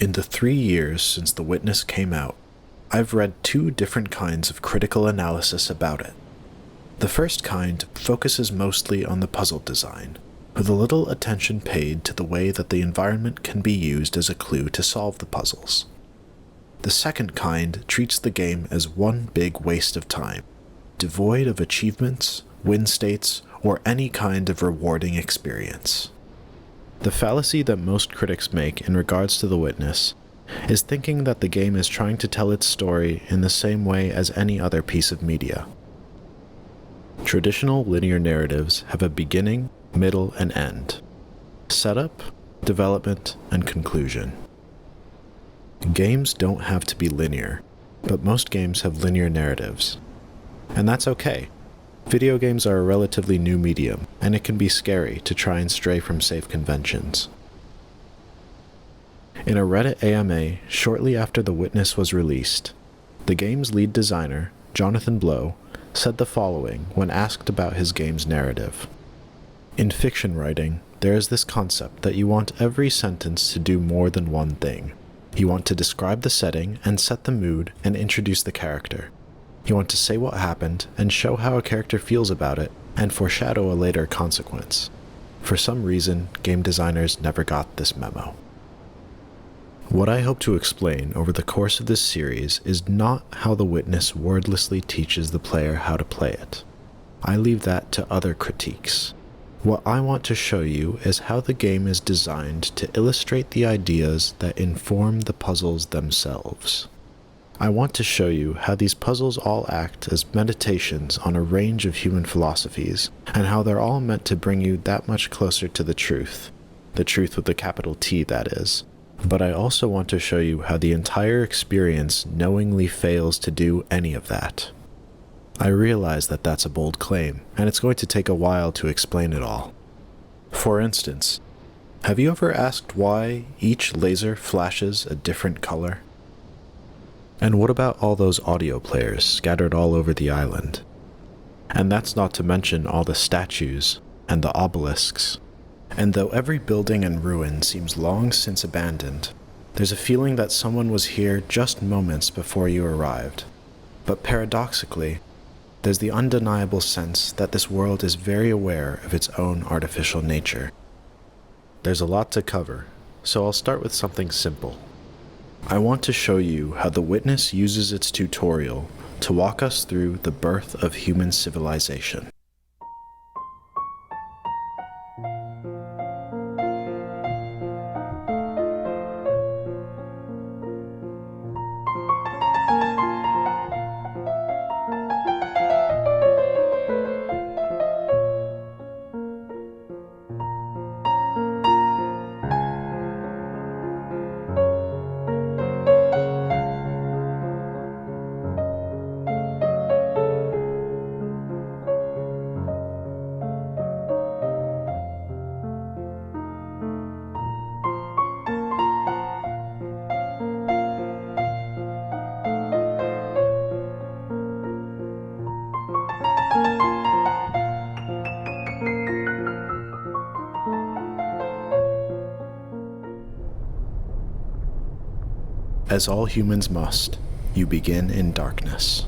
In the 3 years since The Witness came out, I've read 2 different kinds of critical analysis about it. The first kind focuses mostly on the puzzle design, with a little attention paid to the way that the environment can be used as a clue to solve the puzzles. The second kind treats the game as one big waste of time, devoid of achievements, win states, or any kind of rewarding experience. The fallacy that most critics make in regards to The Witness is thinking that the game is trying to tell its story in the same way as any other piece of media. Traditional linear narratives have a beginning, middle, and end. Setup, development, and conclusion. Games don't have to be linear, but most games have linear narratives. And that's okay. Video games are a relatively new medium, and it can be scary to try and stray from safe conventions. In a Reddit AMA shortly after The Witness was released, the game's lead designer, Jonathan Blow, said the following when asked about his game's narrative. In fiction writing, there is this concept that you want every sentence to do more than one thing. You want to describe the setting and set the mood and introduce the character. You want to say what happened and show how a character feels about it and foreshadow a later consequence. For some reason, game designers never got this memo. What I hope to explain over the course of this series is not how The Witness wordlessly teaches the player how to play it. I leave that to other critiques. What I want to show you is how the game is designed to illustrate the ideas that inform the puzzles themselves. I want to show you how these puzzles all act as meditations on a range of human philosophies, and how they're all meant to bring you that much closer to the truth with a capital T, that is. But I also want to show you how the entire experience knowingly fails to do any of that. I realize that that's a bold claim, and it's going to take a while to explain it all. For instance, have you ever asked why each laser flashes a different color? And what about all those audio players scattered all over the island? And that's not to mention all the statues and the obelisks. And though every building and ruin seems long since abandoned, there's a feeling that someone was here just moments before you arrived. But paradoxically, there's the undeniable sense that this world is very aware of its own artificial nature. There's a lot to cover, so I'll start with something simple. I want to show you how The Witness uses its tutorial to walk us through the birth of human civilization. As all humans must, you begin in darkness.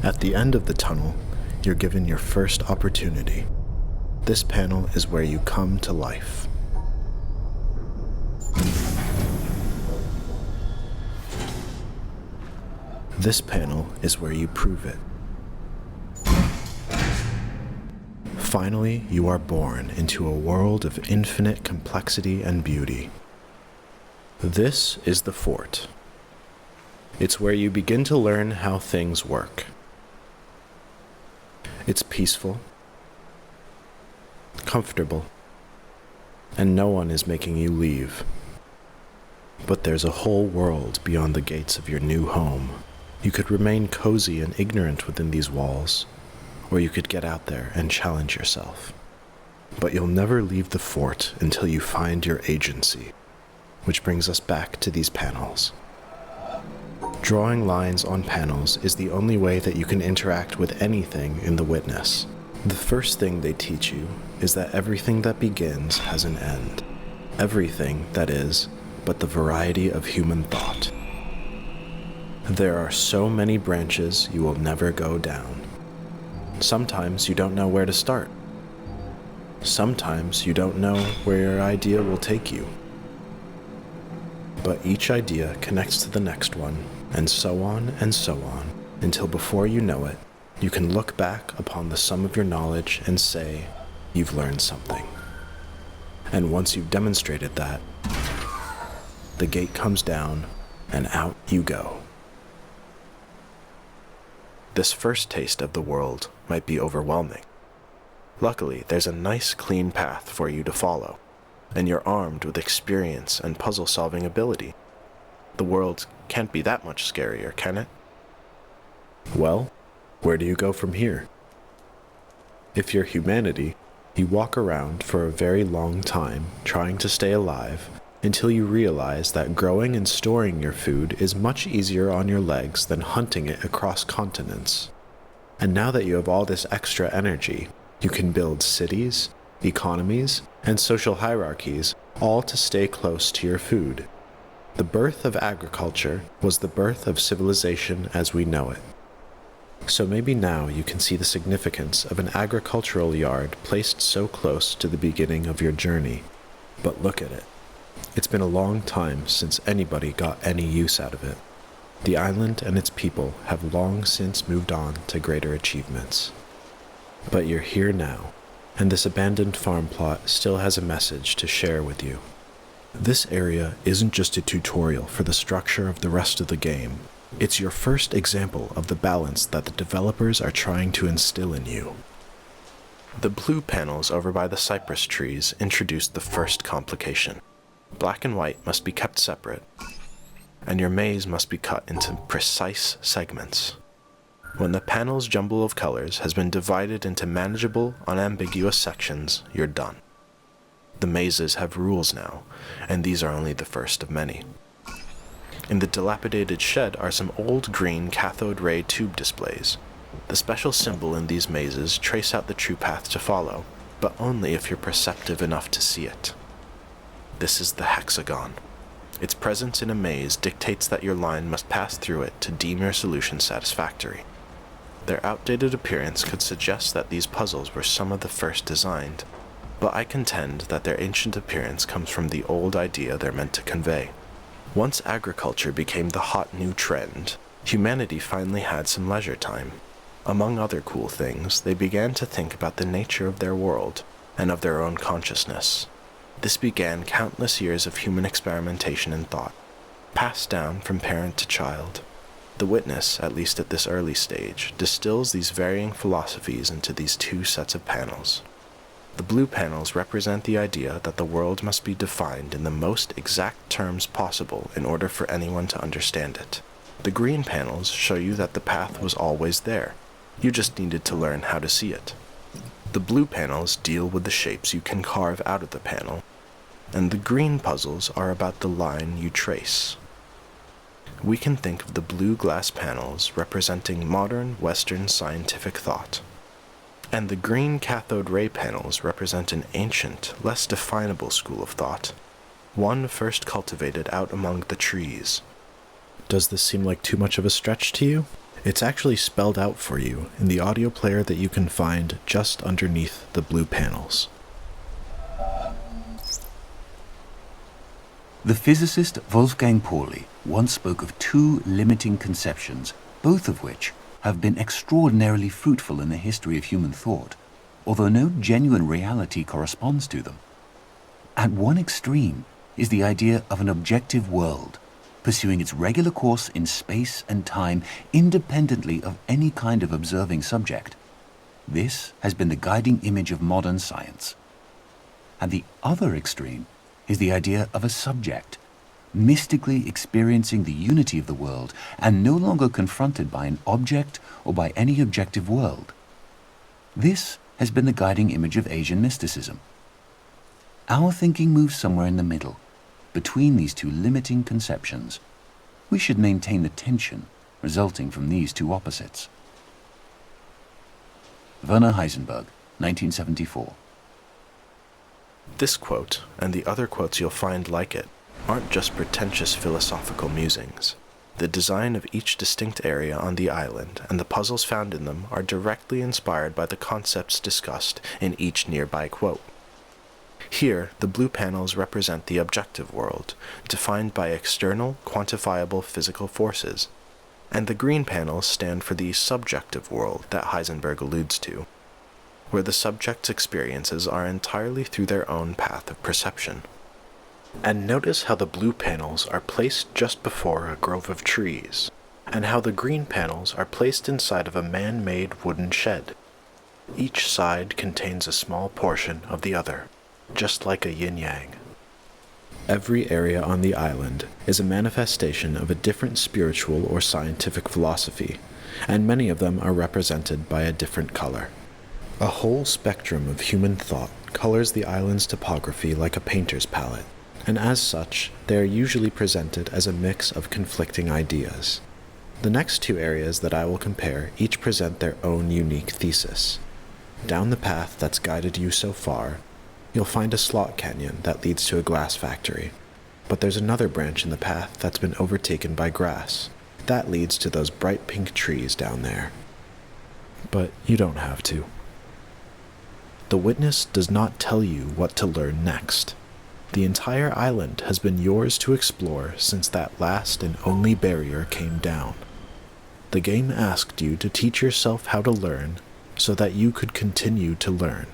At the end of the tunnel, you're given your first opportunity. This panel is where you come to life. This panel is where you prove it. Finally, you are born into a world of infinite complexity and beauty. This is the fort. It's where you begin to learn how things work. It's peaceful, comfortable, and no one is making you leave. But there's a whole world beyond the gates of your new home. You could remain cozy and ignorant within these walls, or you could get out there and challenge yourself. But you'll never leave the fort until you find your agency. Which brings us back to these panels. Drawing lines on panels is the only way that you can interact with anything in The Witness. The first thing they teach you is that everything that begins has an end. Everything, that is, but the variety of human thought. There are so many branches you will never go down. Sometimes you don't know where to start. Sometimes you don't know where your idea will take you. But each idea connects to the next one, and so on, until before you know it, you can look back upon the sum of your knowledge and say, you've learned something. And once you've demonstrated that, the gate comes down, and out you go. This first taste of the world might be overwhelming. Luckily, there's a nice, clean path for you to follow, and you're armed with experience and puzzle-solving ability. The world can't be that much scarier, can it? Well, where do you go from here? If you're humanity, you walk around for a very long time trying to stay alive until you realize that growing and storing your food is much easier on your legs than hunting it across continents. And now that you have all this extra energy, you can build cities, economies, and social hierarchies, all to stay close to your food. The birth of agriculture was the birth of civilization as we know it. So maybe now you can see the significance of an agricultural yard placed so close to the beginning of your journey. But look at it. It's been a long time since anybody got any use out of it. The island and its people have long since moved on to greater achievements. But you're here now, and this abandoned farm plot still has a message to share with you. This area isn't just a tutorial for the structure of the rest of the game. It's your first example of the balance that the developers are trying to instill in you. The blue panels over by the cypress trees introduced the first complication. Black and white must be kept separate, and your maze must be cut into precise segments. When the panel's jumble of colors has been divided into manageable, unambiguous sections, you're done. The mazes have rules now, and these are only the first of many. In the dilapidated shed are some old green cathode ray tube displays. The special symbol in these mazes trace out the true path to follow, but only if you're perceptive enough to see it. This is the hexagon. Its presence in a maze dictates that your line must pass through it to deem your solution satisfactory. Their outdated appearance could suggest that these puzzles were some of the first designed, but I contend that their ancient appearance comes from the old idea they're meant to convey. Once agriculture became the hot new trend, humanity finally had some leisure time. Among other cool things, they began to think about the nature of their world and of their own consciousness. This began countless years of human experimentation and thought, passed down from parent to child. The witness, at least at this early stage, distills these varying philosophies into these two sets of panels. The blue panels represent the idea that the world must be defined in the most exact terms possible in order for anyone to understand it. The green panels show you that the path was always there. You just needed to learn how to see it. The blue panels deal with the shapes you can carve out of the panel, and the green puzzles are about the line you trace. We can think of the blue glass panels representing modern Western scientific thought, and the green cathode ray panels represent an ancient, less definable school of thought, one first cultivated out among the trees. Does this seem like too much of a stretch to you? It's actually spelled out for you in the audio player that you can find just underneath the blue panels. The physicist Wolfgang Pauli once spoke of two limiting conceptions, both of which have been extraordinarily fruitful in the history of human thought, although no genuine reality corresponds to them. At one extreme is the idea of an objective world, pursuing its regular course in space and time independently of any kind of observing subject. This has been the guiding image of modern science. At the other extreme is the idea of a subject, mystically experiencing the unity of the world and no longer confronted by an object or by any objective world. This has been the guiding image of Asian mysticism. Our thinking moves somewhere in the middle, between these two limiting conceptions. We should maintain the tension resulting from these two opposites. Werner Heisenberg, 1974. This quote, and the other quotes you'll find like it, aren't just pretentious philosophical musings. The design of each distinct area on the island and the puzzles found in them are directly inspired by the concepts discussed in each nearby quote. Here, the blue panels represent the objective world, defined by external, quantifiable physical forces, and the green panels stand for the subjective world that Heisenberg alludes to, where the subject's experiences are entirely through their own path of perception. And notice how the blue panels are placed just before a grove of trees, and how the green panels are placed inside of a man-made wooden shed. Each side contains a small portion of the other, just like a yin-yang. Every area on the island is a manifestation of a different spiritual or scientific philosophy, and many of them are represented by a different color. A whole spectrum of human thought colors the island's topography like a painter's palette, and as such, they are usually presented as a mix of conflicting ideas. The next two areas that I will compare each present their own unique thesis. Down the path that's guided you so far, you'll find a slot canyon that leads to a glass factory, but there's another branch in the path that's been overtaken by grass. That leads to those bright pink trees down there. But you don't have to. The Witness does not tell you what to learn next. The entire island has been yours to explore since that last and only barrier came down. The game asked you to teach yourself how to learn so that you could continue to learn.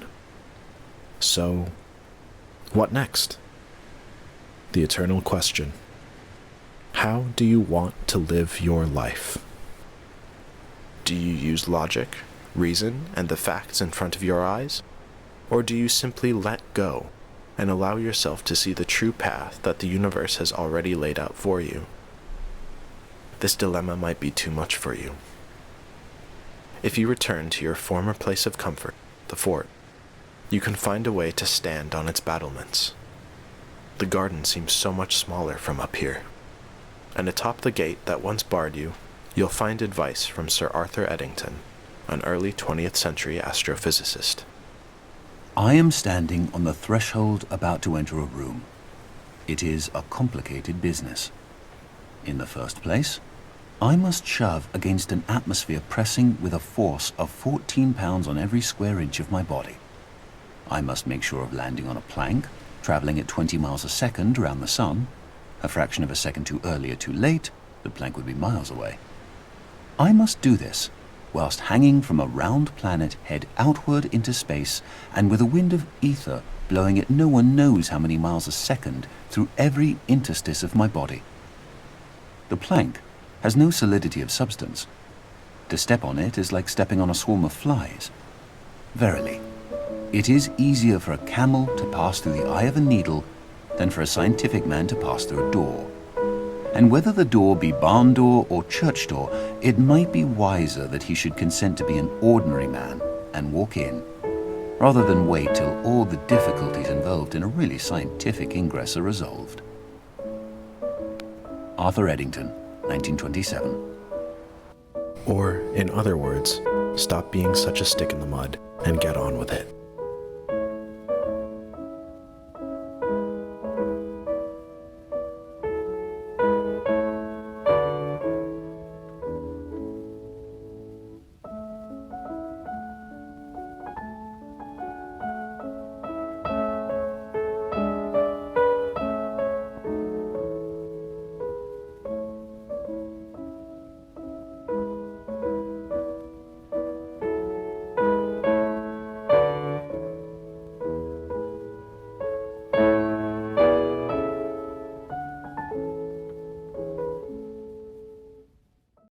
So, what next? The eternal question. How do you want to live your life? Do you use logic, reason, and the facts in front of your eyes? Or do you simply let go and allow yourself to see the true path that the universe has already laid out for you? This dilemma might be too much for you. If you return to your former place of comfort, the fort, you can find a way to stand on its battlements. The garden seems so much smaller from up here. And atop the gate that once barred you, you'll find advice from Sir Arthur Eddington, an early 20th century astrophysicist. I am standing on the threshold about to enter a room. It is a complicated business. In the first place, I must shove against an atmosphere pressing with a force of 14 pounds on every square inch of my body. I must make sure of landing on a plank, traveling at 20 miles a second around the sun. A fraction of a second too early or too late, the plank would be miles away. I must do this whilst hanging from a round planet head outward into space and with a wind of ether blowing at no one knows how many miles a second through every interstice of my body. The plank has no solidity of substance. To step on it is like stepping on a swarm of flies. Verily, it is easier for a camel to pass through the eye of a needle than for a scientific man to pass through a door. And whether the door be barn door or church door, it might be wiser that he should consent to be an ordinary man and walk in, rather than wait till all the difficulties involved in a really scientific ingress are resolved. Arthur Eddington, 1927. Or, in other words, stop being such a stick in the mud and get on with it.